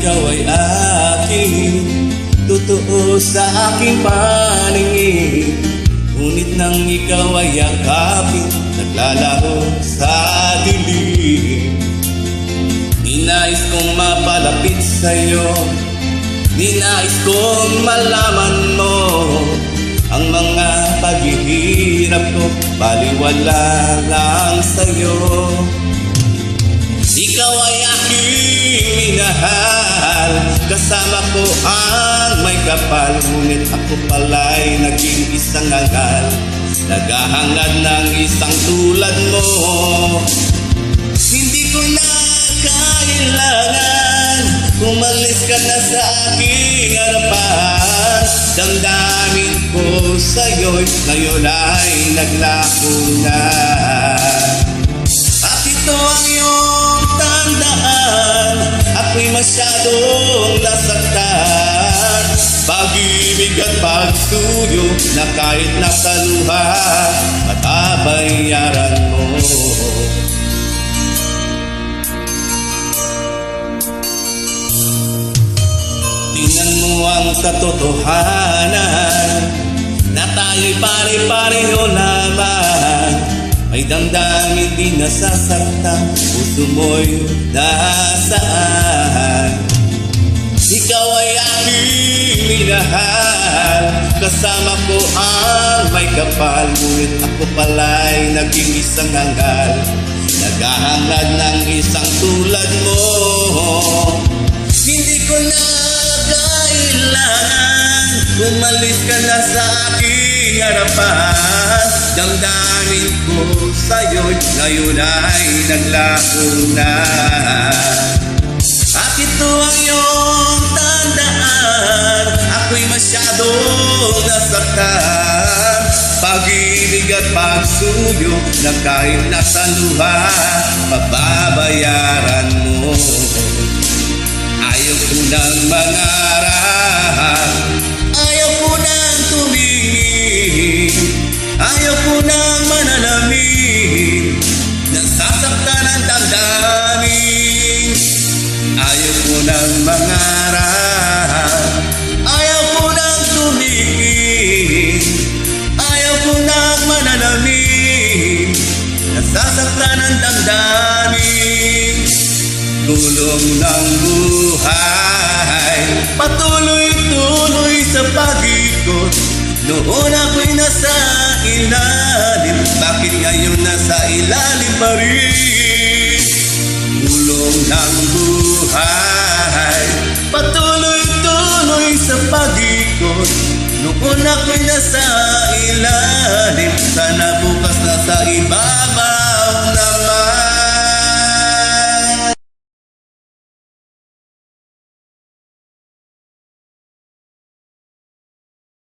ikaw ay aking totoo sa aking paningin. Ngunit nang ikaw ay yakapin, naglalaho sa dilim. Ninais kong mapalapit sa'yo, ninais kong malaman mo ang mga paghihirap ko, baliwala lang sa'yo. Ikaw ay aking minahal, kasama ko ang may kapal. Ngunit ako pala'y naging isang angal, naghahangad ng isang tulad mo. Hindi ko na kailangan, umalis ka na sa aking harapan. Damdamin ko sa'yo'y ngayon ay naglaho na. At ito ang iyong tandaan, ako'y masyadong nasaktan. Pag-ibig at pagsuyo na kahit nasa luha, matabayaran mo. Tingnan mo ang katotohanan na tayo'y pare-pareho lamang. May damdamin di nasasaktan, puso mo'y nasaan. Ikaw ay aking minahal, kasama ko ang may kapal. Ngunit ako pala'y naging isang hangal, naghahangad ng isang tulad mo. Hindi ko na kailangan, umalis ka na sa aking harapan. Damdamin ko sa'yo'y ngayon ay naglaho na. At ito ang iyong tandaan, ako'y masyadong nasaktan. Pag-ibig at pagsuyo na kahit nasa luha, mababayaran mo. Ayaw ko nang mangarap, ayaw ko nang tumingin, ayaw ko nang manalamin, nasasaktan ang damdamin. Ayaw ko nang mangarap, ayaw ko nang tumingin, ayaw ko nang manalamin, nasasaktan ang damdamin. Gulong ng buhay, patuloy-tuloy sa pag-ikot. Noon ako'y nasa ilalim, bakit ngayon nasa ilalim pa rin? Gulong ng buhay, patuloy-tuloy sa pag-ikot. Noon ako'y nasa ilalim, sana bukas nasa iba